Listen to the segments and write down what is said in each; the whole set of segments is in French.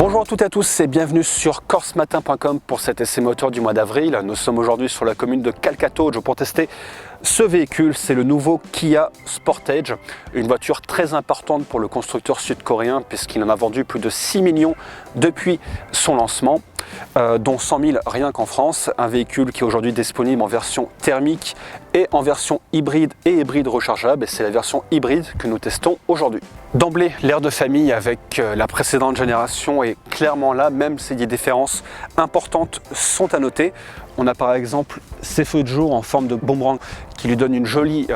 Bonjour à toutes et à tous et bienvenue sur corsematin.com pour cet essai moteur du mois d'avril. Nous sommes aujourd'hui sur la commune de Kalkatauge pour tester ce véhicule. C'est le nouveau Kia Sportage, une voiture très importante pour le constructeur sud-coréen puisqu'il en a vendu plus de 6 millions depuis son lancement, dont 100 000 rien qu'en France. Un véhicule qui est aujourd'hui disponible en version thermique et en version hybride et hybride rechargeable, et c'est la version hybride que nous testons aujourd'hui. D'emblée, l'air de famille avec la précédente génération est clairement là, même si des différences importantes sont à noter. On a par exemple ces feux de jour en forme de boomerang qui lui donnent une jolie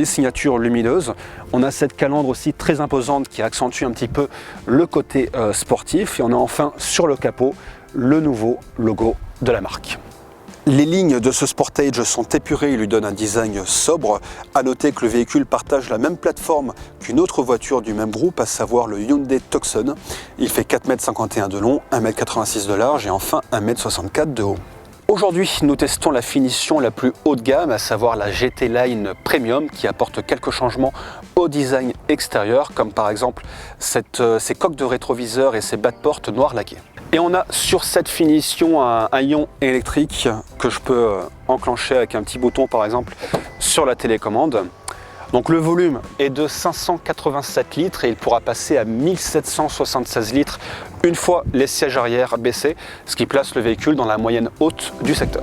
signature lumineuse. On a cette calandre aussi très imposante qui accentue un petit peu le côté sportif. Et on a enfin sur le capot le nouveau logo de la marque. Les lignes de ce Sportage sont épurées et lui donnent un design sobre. A noter que le véhicule partage la même plateforme qu'une autre voiture du même groupe, à savoir le Hyundai Tucson. Il fait 4,51 m de long, 1,86 m de large et enfin 1,64 m de haut. Aujourd'hui, nous testons la finition la plus haut de gamme, à savoir la GT Line Premium, qui apporte quelques changements au design extérieur, comme par exemple ces coques de rétroviseur et ces bas de porte noirs laqués. Et on a sur cette finition un ion électrique que je peux enclencher avec un petit bouton par exemple sur la télécommande. Donc le volume est de 587 litres et il pourra passer à 1776 litres une fois les sièges arrière baissés, ce qui place le véhicule dans la moyenne haute du secteur.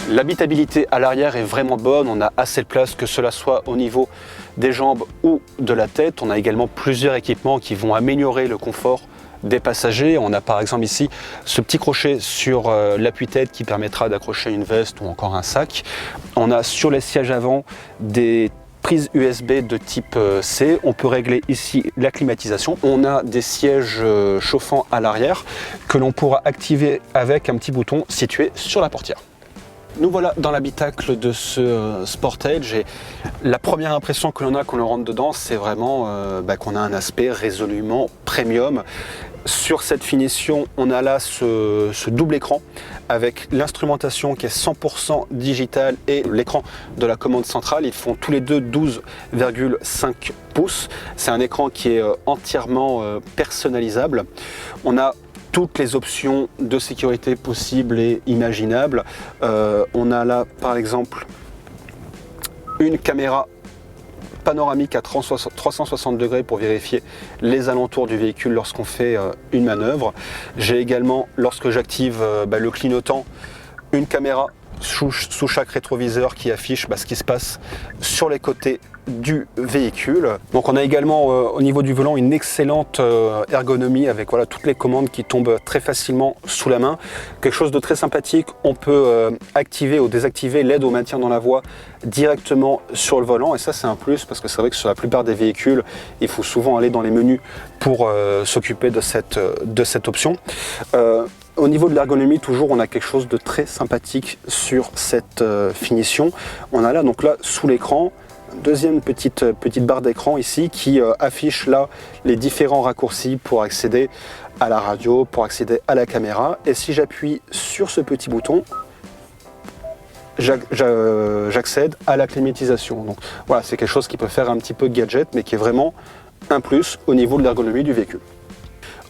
L'habitabilité à l'arrière est vraiment bonne, on a assez de place, que cela soit au niveau des jambes ou de la tête. On a également plusieurs équipements qui vont améliorer le confort des passagers. On a par exemple ici ce petit crochet sur l'appui-tête qui permettra d'accrocher une veste ou encore un sac. On a sur les sièges avant des prises USB de type C. On peut régler ici la climatisation. On a des sièges chauffants à l'arrière que l'on pourra activer avec un petit bouton situé sur la portière. Nous voilà dans l'habitacle de ce Sportage et la première impression que l'on a quand on rentre dedans, c'est vraiment qu'on a un aspect résolument premium. Sur cette finition, on a là ce double écran avec l'instrumentation qui est 100% digitale et l'écran de la commande centrale. Ils font tous les deux 12,5 pouces. C'est un écran qui est entièrement personnalisable. On a toutes les options de sécurité possibles et imaginables. On a là par exemple une caméra panoramique à 360 degrés pour vérifier les alentours du véhicule lorsqu'on fait une manœuvre. J'ai également, lorsque j'active le clignotant, une caméra sous chaque rétroviseur qui affiche ce qui se passe sur les côtés du véhicule. Donc on a également au niveau du volant une excellente ergonomie avec toutes les commandes qui tombent très facilement sous la main. Quelque chose de très sympathique, on peut activer ou désactiver l'aide au maintien dans la voie directement sur le volant, et ça c'est un plus parce que c'est vrai que sur la plupart des véhicules il faut souvent aller dans les menus pour s'occuper de cette option. Au niveau de l'ergonomie, toujours, on a quelque chose de très sympathique sur cette finition. On a là, sous l'écran, deuxième petite barre d'écran ici qui affiche là les différents raccourcis pour accéder à la radio, pour accéder à la caméra. Et si j'appuie sur ce petit bouton, j'accède à la climatisation. Donc voilà, c'est quelque chose qui peut faire un petit peu gadget, mais qui est vraiment un plus au niveau de l'ergonomie du véhicule.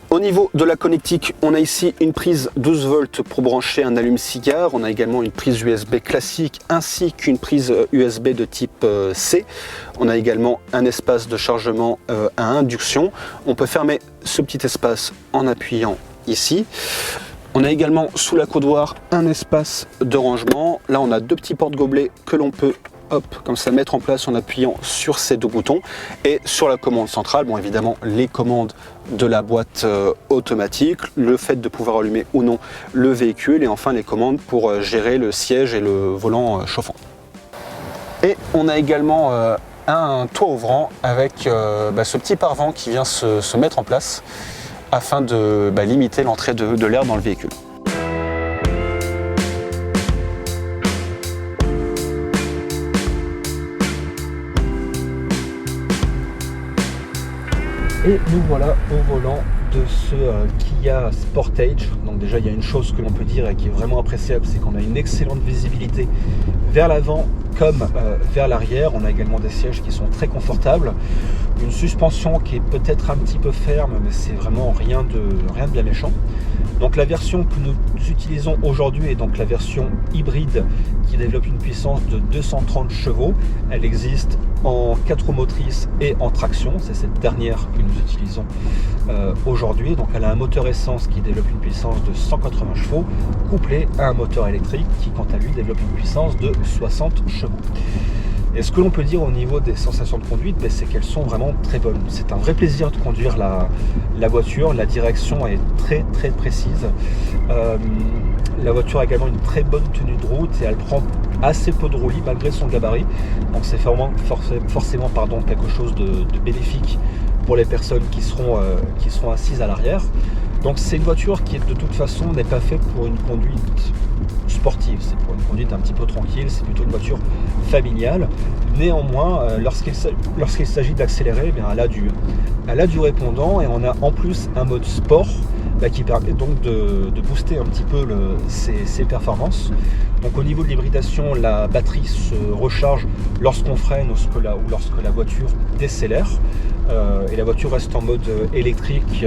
Au niveau de la connectique, on a ici une prise 12 volts pour brancher un allume-cigare. On a également une prise USB classique ainsi qu'une prise USB de type C. On a également un espace de chargement à induction. On peut fermer ce petit espace en appuyant ici. On a également sous la coudoir un espace de rangement. Là, on a deux petits porte-gobelets que l'on peut comme ça mettre en place en appuyant sur ces deux boutons. Et sur la commande centrale, évidemment les commandes de la boîte automatique, le fait de pouvoir allumer ou non le véhicule, et enfin les commandes pour gérer le siège et le volant chauffant. Et on a également un toit ouvrant avec ce petit pare-vent qui vient se mettre en place afin de limiter l'entrée de l'air dans le véhicule. Et nous voilà au volant de ce Kia Sportage. Donc déjà il y a une chose que l'on peut dire et qui est vraiment appréciable, c'est qu'on a une excellente visibilité vers l'avant comme vers l'arrière. On a également des sièges qui sont très confortables, une suspension qui est peut-être un petit peu ferme, mais c'est vraiment rien de bien méchant. Donc la version que nous utilisons aujourd'hui est donc la version hybride qui développe une puissance de 230 chevaux. Elle existe en 4 roues motrices et en traction, c'est cette dernière que nous utilisons aujourd'hui. Donc elle a un moteur essence qui développe une puissance de 180 chevaux, couplé à un moteur électrique qui quant à lui développe une puissance de 60 chevaux. Et ce que l'on peut dire au niveau des sensations de conduite, c'est qu'elles sont vraiment très bonnes. C'est un vrai plaisir de conduire la voiture, la direction est très très précise. La voiture a également une très bonne tenue de route et elle prend assez peu de roulis malgré son gabarit. Donc c'est forcément quelque chose de bénéfique pour les personnes qui seront assises à l'arrière. Donc c'est une voiture qui de toute façon n'est pas faite pour une conduite sportive, c'est pour une conduite un petit peu tranquille, c'est plutôt une voiture familiale. Néanmoins, lorsqu'il s'agit d'accélérer, elle a du répondant et on a en plus un mode sport qui permet donc de booster un petit peu ses performances. Donc au niveau de l'hybridation, la batterie se recharge lorsqu'on freine ou lorsque la voiture décélère. Et la voiture reste en mode électrique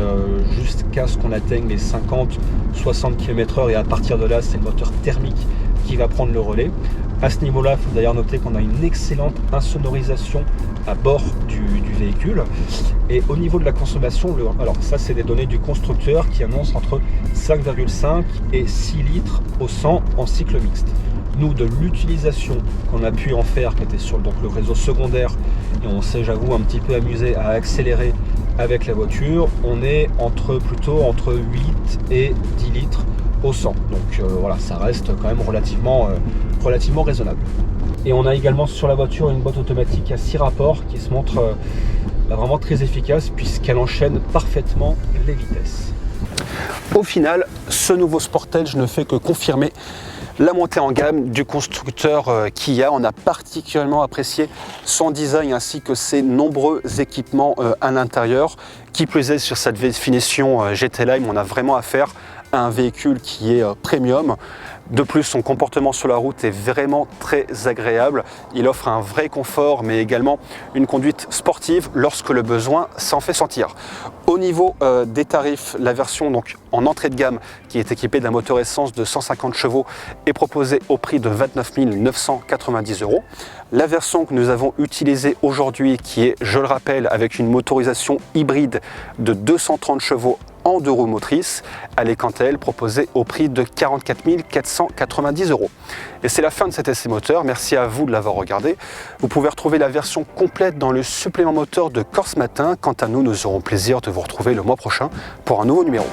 jusqu'à ce qu'on atteigne les 50-60 km/h et à partir de là c'est le moteur thermique qui va prendre le relais. À ce niveau là, il faut d'ailleurs noter qu'on a une excellente insonorisation à bord du véhicule. Et au niveau de la consommation, alors ça c'est des données du constructeur qui annonce entre 5,5 et 6 litres au 100 en cycle mixte. Nous, de l'utilisation qu'on a pu en faire, qui était sur le réseau secondaire, et on s'est, j'avoue, un petit peu amusé à accélérer avec la voiture, on est plutôt entre 8 et 10 litres au 100. Donc voilà, ça reste quand même relativement raisonnable. Et on a également sur la voiture une boîte automatique à 6 rapports qui se montre vraiment très efficace puisqu'elle enchaîne parfaitement les vitesses. Au final, ce nouveau Sportage ne fait que confirmer la montée en gamme du constructeur Kia. On a particulièrement apprécié son design ainsi que ses nombreux équipements à l'intérieur. Qui plus est, sur cette définition GT Line, on a vraiment affaire à un véhicule qui est premium. De plus, son comportement sur la route est vraiment très agréable. Il offre un vrai confort, mais également une conduite sportive lorsque le besoin s'en fait sentir. Au niveau des tarifs, la version donc en entrée de gamme, qui est équipée d'un moteur essence de 150 chevaux, est proposée au prix de 29 990 €. La version que nous avons utilisée aujourd'hui, qui est, je le rappelle, avec une motorisation hybride de 230 chevaux en 2 roues motrices, elle est quant à elle proposée au prix de 44 490 €. Et c'est la fin de cet essai moteur, merci à vous de l'avoir regardé. Vous pouvez retrouver la version complète dans le supplément moteur de Corse Matin. Quant à nous, nous aurons plaisir de vous retrouver le mois prochain pour un nouveau numéro.